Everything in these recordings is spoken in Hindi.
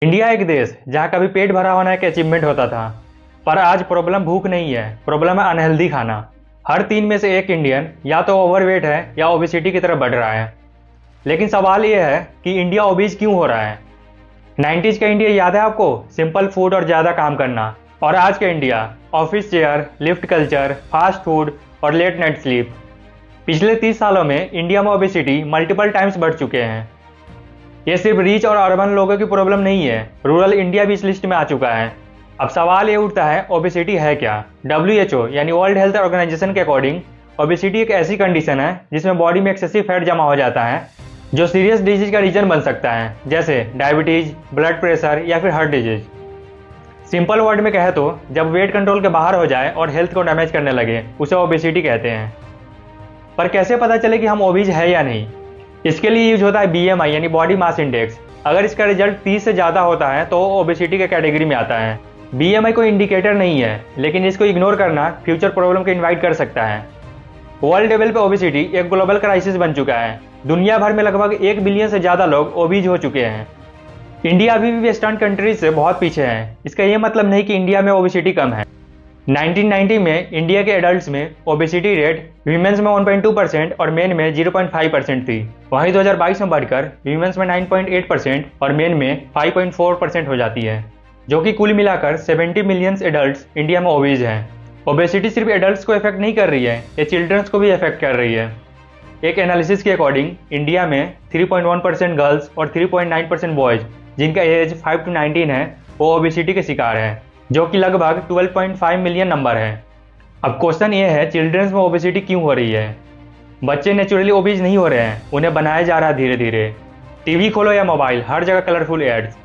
इंडिया एक देश जहाँ कभी पेट भरा होना एक अचीवमेंट होता था। पर आज प्रॉब्लम भूख नहीं है, प्रॉब्लम है अनहेल्दी खाना। हर 3 में से एक इंडियन या तो ओवरवेट है या ओबेसिटी की तरफ बढ़ रहा है। लेकिन सवाल यह है कि इंडिया ओबीज क्यों हो रहा है। 90s का इंडिया याद है आपको? सिंपल फूड और ज़्यादा काम करना। और आज का India office chair, lift culture, fast food और लेट नाइट स्लीप। पिछले 30 सालों में इंडिया में ओबेसिटी मल्टीपल टाइम्स बढ़ चुके हैं। ये सिर्फ रिच और अर्बन लोगों की प्रॉब्लम नहीं है, रूरल इंडिया भी इस लिस्ट में आ चुका है। अब सवाल ये उठता है, ओबेसिटी है क्या? WHO यानी वर्ल्ड हेल्थ ऑर्गेनाइजेशन के अकॉर्डिंग ओबेसिटी एक ऐसी कंडीशन है जिसमें बॉडी में एक्सेसिव फैट जमा हो जाता है जो सीरियस डिजीज का रीजन बन सकता है, जैसे डायबिटीज, ब्लड प्रेशर या फिर हार्ट डिजीज। सिंपल वर्ड में कहे तो जब वेट कंट्रोल के बाहर हो जाए और हेल्थ को डैमेज करने लगे उसे ओबेसिटी कहते हैं। पर कैसे पता चले कि हम ओबीज है या नहीं? इसके लिए यूज होता है BMI यानी बॉडी मास इंडेक्स। अगर इसका रिजल्ट 30 से ज़्यादा होता है तो ओबेसिटी के कैटेगरी में आता है। BMI कोई इंडिकेटर नहीं है, लेकिन इसको इग्नोर करना फ्यूचर प्रॉब्लम को इन्वाइट कर सकता है। वर्ल्ड लेवल पे ओबेसिटी एक ग्लोबल क्राइसिस बन चुका है। दुनिया भर में लगभग 1 बिलियन से ज़्यादा लोग ओबीज हो चुके हैं। इंडिया अभी भी वेस्टर्न कंट्रीज से बहुत पीछे है। इसका ये मतलब नहीं कि इंडिया में ओबेसिटी कम है। 1990 में इंडिया के एडल्ट्स में ओबेसिटी रेट वीमेंस में 1.2% और मेन में 0.5% थी। वहीं 2022 में बढ़कर वीमेंस में 9.8% और मेन में 5.4% हो जाती है, जो कि कुल मिलाकर 70 मिलियन एडल्ट्स इंडिया में ओबीज हैं। ओबेसिटी सिर्फ एडल्ट्स को इफेक्ट नहीं कर रही है, ये चिल्ड्रंस को भी इफेक्ट कर रही है। एक एनालिसिस के अकॉर्डिंग इंडिया में 3.1% गर्ल्स और 3.9% बॉयज जिनका एज 5 to 19 है वो ओबेसिटी के शिकार है, जो कि लगभग 12.5 मिलियन नंबर है। अब क्वेश्चन ये है, चिल्ड्रंस में ओबेसिटी क्यों हो रही है? बच्चे नेचुरली ओबीज नहीं हो रहे हैं, उन्हें बनाया जा रहा है धीरे धीरे। टीवी खोलो या मोबाइल, हर जगह colourful ads,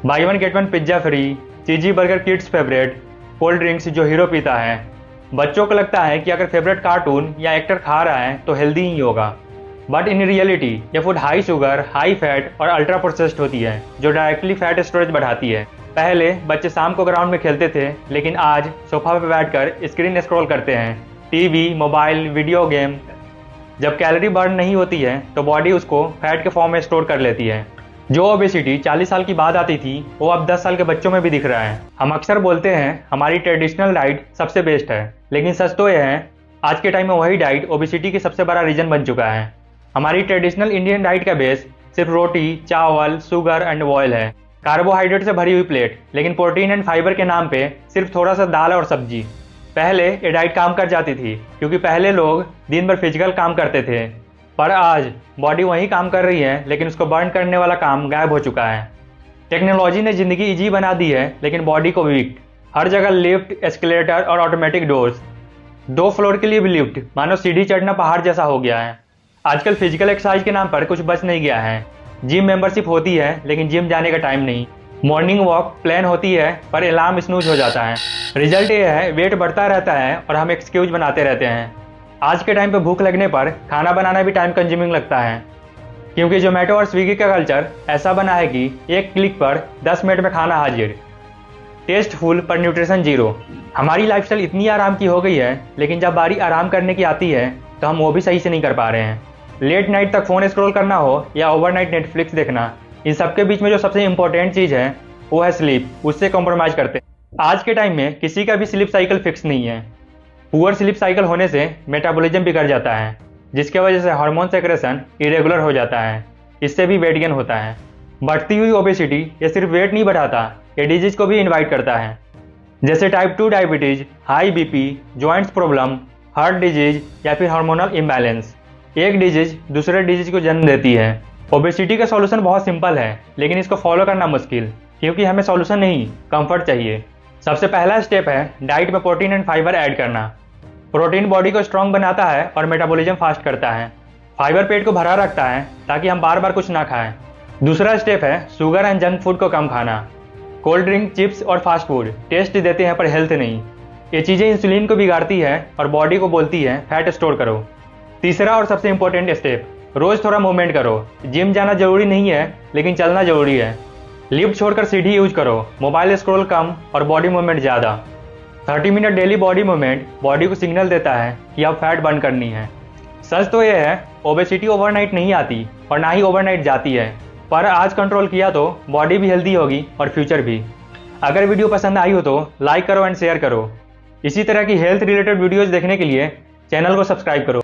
buy one get one pizza free, cheesy burger kids favourite, cold drinks जो हीरो पीता है। बच्चों को लगता है कि अगर फेवरेट कार्टून या एक्टर खा रहा है तो हेल्दी ही होगा, बट इन रियलिटी ये food high sugar, high fat और अल्ट्रा प्रोसेस्ड होती है, जो डायरेक्टली फैट स्टोरेज बढ़ाती है। पहले बच्चे शाम को ग्राउंड में खेलते थे, लेकिन आज सोफा पर बैठकर स्क्रीन स्क्रॉल करते हैं, टीवी, मोबाइल, वीडियो गेम। जब कैलोरी बर्न नहीं होती है तो बॉडी उसको फैट के फॉर्म में स्टोर कर लेती है। जो ओबेसिटी 40 साल की बाद आती थी वो अब 10 साल के बच्चों में भी दिख रहा है। हम अक्सर बोलते हैं हमारी ट्रेडिशनल डाइट सबसे बेस्ट है, लेकिन सच तो यह है आज के टाइम में वही डाइट ओबेसिटी की सबसे बड़ा रीजन बन चुका है। हमारी ट्रेडिशनल इंडियन डाइट का बेस सिर्फ रोटी, चावल, शुगर एंड ऑयल है, कार्बोहाइड्रेट से भरी हुई प्लेट, लेकिन प्रोटीन एंड फाइबर के नाम पे सिर्फ थोड़ा सा दाल और सब्जी। पहले ये डाइट काम कर जाती थी क्योंकि पहले लोग दिन भर फिजिकल काम करते थे, पर आज बॉडी वही काम कर रही है, लेकिन उसको बर्न करने वाला काम गायब हो चुका है। टेक्नोलॉजी ने ज़िंदगी ईजी बना दी है, लेकिन बॉडी को वीक। हर जगह लिफ्ट, एस्केलेटर और ऑटोमेटिक डोर्स। 2 फ्लोर के लिए भी लिफ्ट मानो सीढ़ी चढ़ना पहाड़ जैसा हो गया है। आजकल फिजिकल एक्सरसाइज के नाम पर कुछ बच नहीं गया है। जिम मेंबरशिप होती है, लेकिन जिम जाने का टाइम नहीं। मॉर्निंग वॉक प्लान होती है, पर अलार्म स्नूज हो जाता है। रिजल्ट ये है, वेट बढ़ता रहता है और हम एक्सक्यूज बनाते रहते हैं। आज के टाइम पे भूख लगने पर खाना बनाना भी टाइम कंज्यूमिंग लगता है, क्योंकि जोमेटो और स्विगी का कल्चर ऐसा बना है कि एक क्लिक पर 10 मिनट में खाना हाजिर। टेस्टफुल पर न्यूट्रिशन जीरो। हमारी लाइफस्टाइल इतनी आराम की हो गई है, लेकिन जब बारी आराम करने की आती है तो हम वो भी सही से नहीं कर पा रहे हैं। लेट नाइट तक फ़ोन स्क्रॉल करना हो या ओवरनाइट नेटफ्लिक्स देखना, इन सबके बीच में जो सबसे इंपॉर्टेंट चीज़ है वो है स्लीप। उससे कॉम्प्रोमाइज करते हैं। आज के टाइम में किसी का भी स्लीप साइकिल फिक्स नहीं है। पुअर स्लीप साइकिल होने से मेटाबॉलिज्म बिगड़ जाता है, जिसके वजह से हार्मोन सेक्रेशन इरेगुलर हो जाता है। इससे भी वेट गेन होता है। बढ़ती हुई ओबेसिटी ये सिर्फ वेट नहीं बढ़ाता, ये डिजीज को भी इन्वाइट करता है, जैसे type 2 diabetes, high BP, joints problem, heart disease या फिर हार्मोनल इम्बैलेंस। एक डिजीज दूसरे डिजीज को जन्म देती है। ओबेसिटी का सॉल्यूशन बहुत सिंपल है, लेकिन इसको फॉलो करना मुश्किल, क्योंकि हमें सॉल्यूशन नहीं कंफर्ट चाहिए। सबसे पहला स्टेप है डाइट में प्रोटीन एंड फाइबर ऐड करना। प्रोटीन बॉडी को स्ट्रॉन्ग बनाता है और मेटाबॉलिज्म फास्ट करता है। फाइबर पेट को भरा रखता है ताकि हम बार बार कुछ ना खाएं। दूसरा स्टेप है शुगर एंड जंक फूड को कम खाना। कोल्ड ड्रिंक, चिप्स और फास्ट फूड टेस्ट देते हैं पर हेल्थ नहीं। ये चीज़ें इंसुलिन को बिगाड़ती है और बॉडी को बोलती है फैट स्टोर करो। तीसरा और सबसे इंपॉर्टेंट स्टेप, रोज थोड़ा मूवमेंट करो। जिम जाना जरूरी नहीं है, लेकिन चलना जरूरी है। लिफ्ट छोड़कर सीढ़ी यूज करो, मोबाइल स्क्रॉल कम और बॉडी मूवमेंट ज़्यादा। 30 minute daily body movement body को सिग्नल देता है कि अब फैट बर्न करनी है। सच तो यह है, ओबेसिटी ओवरनाइट नहीं आती और ना ही ओवरनाइट जाती है। पर आज कंट्रोल किया तो बॉडी भी हेल्दी होगी और फ्यूचर भी। अगर वीडियो पसंद आई हो तो लाइक करो एंड शेयर करो। इसी तरह की हेल्थ रिलेटेड वीडियोज़ देखने के लिए चैनल को सब्सक्राइब करो।